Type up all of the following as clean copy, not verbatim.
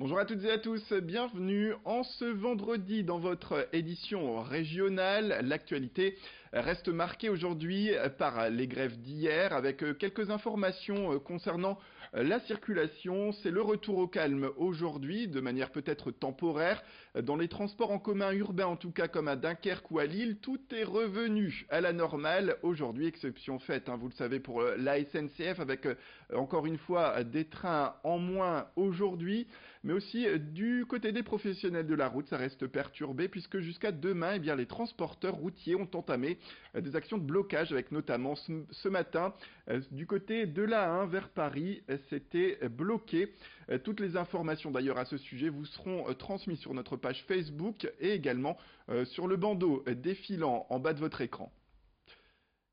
Bonjour à toutes et à tous, bienvenue en ce vendredi dans votre édition régionale. L'actualité reste marquée aujourd'hui par les grèves d'hier avec quelques informations concernant la circulation. C'est le retour au calme aujourd'hui, de manière peut-être temporaire. Dans les transports en commun urbains, en tout cas comme à Dunkerque ou à Lille, tout est revenu à la normale. Aujourd'hui, exception faite, vous le savez, pour la SNCF avec encore une fois des trains en moins aujourd'hui. Mais aussi du côté des professionnels de la route, ça reste perturbé puisque jusqu'à demain, les transporteurs routiers ont entamé des actions de blocage avec notamment ce matin du côté de l'A1 vers Paris, c'était bloqué. Toutes les informations d'ailleurs à ce sujet vous seront transmises sur notre page Facebook et également sur le bandeau défilant en bas de votre écran.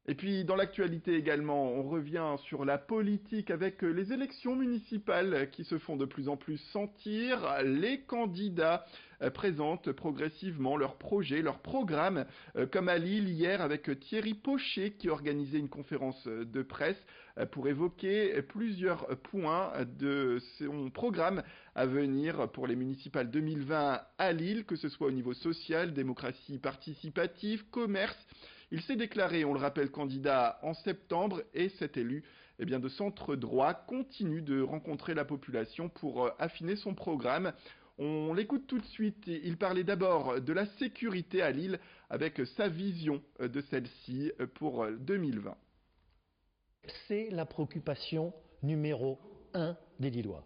Et puis dans l'actualité également, on revient sur la politique avec les élections municipales qui se font de plus en plus sentir. Les candidats présentent progressivement leurs projets, leurs programmes, comme à Lille hier avec Thierry Pauchet qui organisait une conférence de presse pour évoquer plusieurs points de son programme à venir pour les municipales 2020 à Lille, que ce soit au niveau social, démocratie participative, commerce. Il s'est déclaré, on le rappelle, candidat en septembre et cet élu de centre droit continue de rencontrer la population pour affiner son programme. On l'écoute tout de suite. Il parlait d'abord de la sécurité à Lille avec sa vision de celle-ci pour 2020. C'est la préoccupation numéro 1 des Lillois.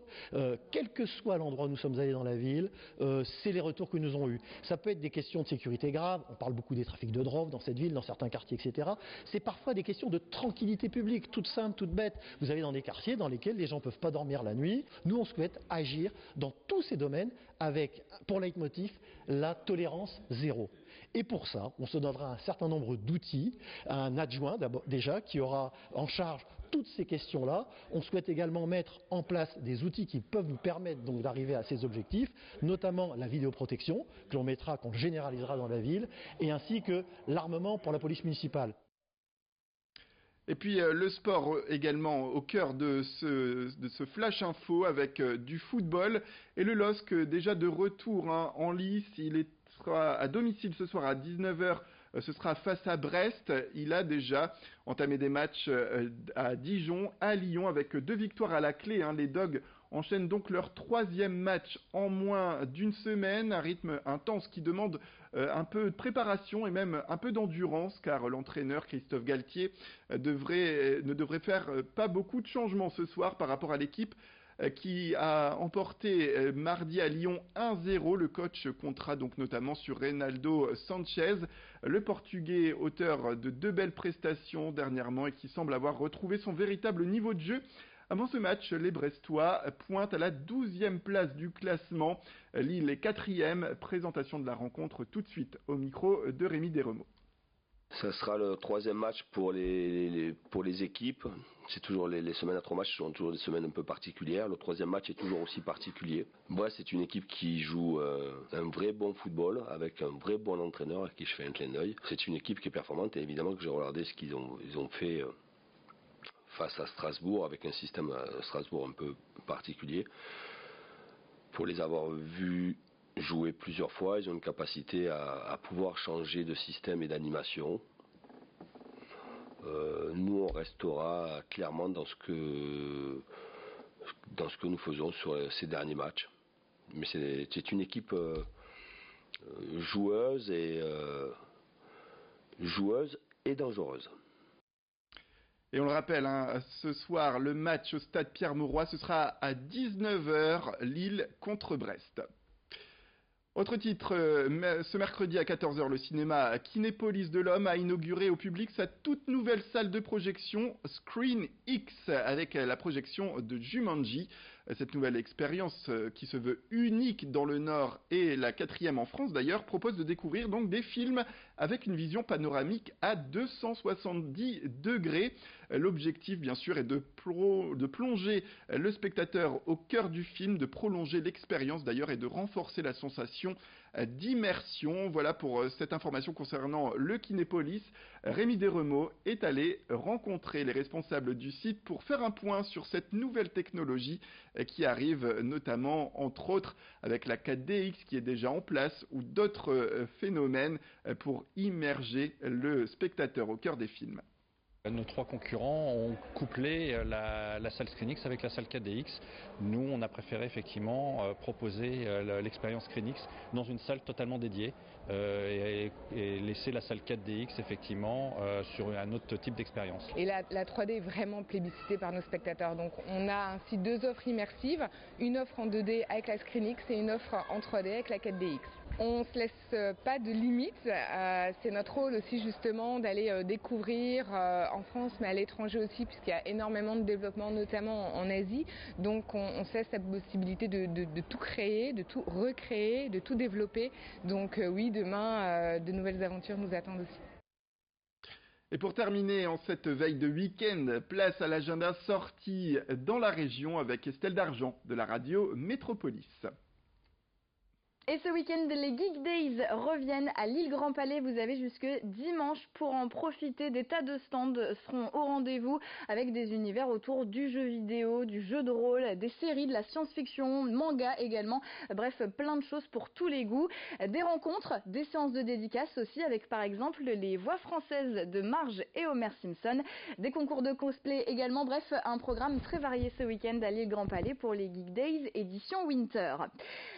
Quel que soit l'endroit où nous sommes allés dans la ville, c'est les retours que nous avons eus. Ça peut être des questions de sécurité graves, on parle beaucoup des trafics de drogue dans cette ville, dans certains quartiers, etc. C'est parfois des questions de tranquillité publique, toutes simples, toutes bêtes. Vous allez dans des quartiers dans lesquels les gens ne peuvent pas dormir la nuit. Nous, on souhaite agir dans tous ces domaines avec, pour leitmotiv, la tolérance zéro. Et pour ça, on se donnera un certain nombre d'outils, un adjoint déjà qui aura en charge toutes ces questions-là. On souhaite également mettre en place des outils qui peuvent nous permettre donc d'arriver à ces objectifs, notamment la vidéoprotection que l'on mettra, qu'on généralisera dans la ville, et ainsi que l'armement pour la police municipale. Et puis le sport également au cœur de ce flash info avec du football et le LOSC déjà de retour en lice. Il sera à domicile ce soir à 19h. Ce sera face à Brest. Il a déjà entamé des matchs à Dijon, à Lyon, avec 2 victoires à la clé. Les Dogs enchaînent donc leur 3e match en moins d'une semaine, un rythme intense qui demande un peu de préparation et même un peu d'endurance, car l'entraîneur Christophe Galtier ne devrait faire pas beaucoup de changements ce soir par rapport à l'équipe qui a emporté mardi à Lyon 1-0. Le coach comptera donc notamment sur Reynaldo Sanchez, le Portugais auteur de 2 belles prestations dernièrement et qui semble avoir retrouvé son véritable niveau de jeu. Avant ce match, les Brestois pointent à la 12e place du classement. Lille est 4e. Présentation de la rencontre tout de suite au micro de Rémi Desremeaux. Ça sera le 3e match pour les équipes. C'est toujours les semaines à 3 matchs sont toujours des semaines un peu particulières. Le 3e match est toujours aussi particulier. Brest, c'est une équipe qui joue un vrai bon football avec un vrai bon entraîneur à qui je fais un clin d'œil. C'est une équipe qui est performante et évidemment que j'ai regardé ce qu'ils ont fait face à Strasbourg avec un système à Strasbourg un peu particulier. Pour les avoir vus jouer plusieurs fois, ils ont une capacité à pouvoir changer de système et d'animation. Nous, on restera clairement dans ce que nous faisons sur ces derniers matchs. Mais c'est une équipe joueuse et dangereuse. Et on le rappelle, ce soir, le match au stade Pierre-Mauroy, ce sera à 19h, Lille contre Brest. Autre titre, ce mercredi à 14h, le cinéma Kinépolis de l'Homme a inauguré au public sa toute nouvelle salle de projection Screen X avec la projection de Jumanji. Cette nouvelle expérience qui se veut unique dans le Nord et la 4e en France d'ailleurs propose de découvrir donc des films avec une vision panoramique à 270 degrés. L'objectif bien sûr est de plonger le spectateur au cœur du film, de prolonger l'expérience d'ailleurs et de renforcer la sensation d'immersion. Voilà pour cette information concernant le Kinépolis. Rémi Desremeaux est allé rencontrer les responsables du site pour faire un point sur cette nouvelle technologie qui arrivent notamment, entre autres, avec la 4DX qui est déjà en place ou d'autres phénomènes pour immerger le spectateur au cœur des films. Nos 3 concurrents ont couplé la salle ScreenX avec la salle 4DX. Nous, on a préféré effectivement proposer l'expérience ScreenX dans une salle totalement dédiée et laisser la salle 4DX effectivement sur un autre type d'expérience. Et la 3D est vraiment plébiscitée par nos spectateurs. Donc on a ainsi 2 offres immersives, une offre en 2D avec la ScreenX et une offre en 3D avec la 4DX. On ne se laisse pas de limites, c'est notre rôle aussi justement d'aller découvrir en France mais à l'étranger aussi puisqu'il y a énormément de développement notamment en Asie. Donc on se laisse la possibilité de tout créer, de tout recréer, de tout développer. Donc oui, demain de nouvelles aventures nous attendent aussi. Et pour terminer, en cette veille de week-end, place à l'agenda sortie dans la région avec Estelle Dargent de la radio Métropolis. Et ce week-end, les Geek Days reviennent à l'île Grand Palais. Vous avez jusque dimanche pour en profiter. Des tas de stands seront au rendez-vous avec des univers autour du jeu vidéo, du jeu de rôle, des séries, de la science-fiction, manga également. Bref, plein de choses pour tous les goûts. Des rencontres, des séances de dédicaces aussi avec par exemple les voix françaises de Marge et Homer Simpson. Des concours de cosplay également. Bref, un programme très varié ce week-end à l'île Grand Palais pour les Geek Days édition Winter.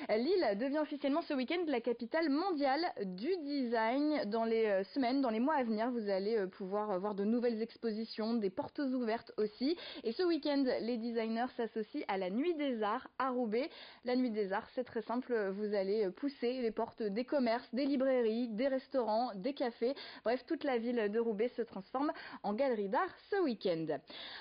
Lille devient officiellement ce week-end la capitale mondiale du design. Dans les semaines, dans les mois à venir, vous allez pouvoir voir de nouvelles expositions, des portes ouvertes aussi. Et ce week-end, les designers s'associent à la Nuit des Arts à Roubaix. La Nuit des Arts, c'est très simple, vous allez pousser les portes des commerces, des librairies, des restaurants, des cafés. Bref, toute la ville de Roubaix se transforme en galerie d'art ce week-end.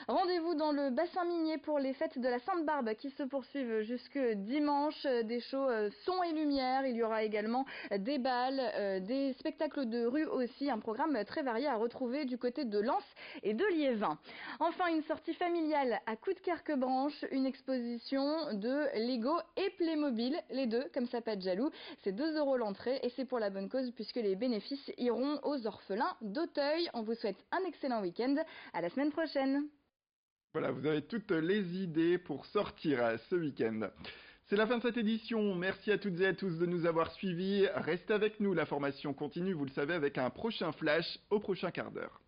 Rendez-vous dans le bassin minier pour les fêtes de la Sainte-Barbe qui se poursuivent jusque dimanche. Des shows son et lumière. Il y aura également des balles, des spectacles de rue aussi, un programme très varié à retrouver du côté de Lens et de Liévin. Enfin, une sortie familiale à Coudekerque-Branche, une exposition de Lego et Playmobil, les deux, comme ça pas de jaloux. C'est 2 € l'entrée et c'est pour la bonne cause puisque les bénéfices iront aux orphelins d'Auteuil. On vous souhaite un excellent week-end. À la semaine prochaine. Voilà, vous avez toutes les idées pour sortir ce week-end. C'est la fin de cette édition. Merci à toutes et à tous de nous avoir suivis. Restez avec nous, la formation continue, vous le savez, avec un prochain flash au prochain quart d'heure.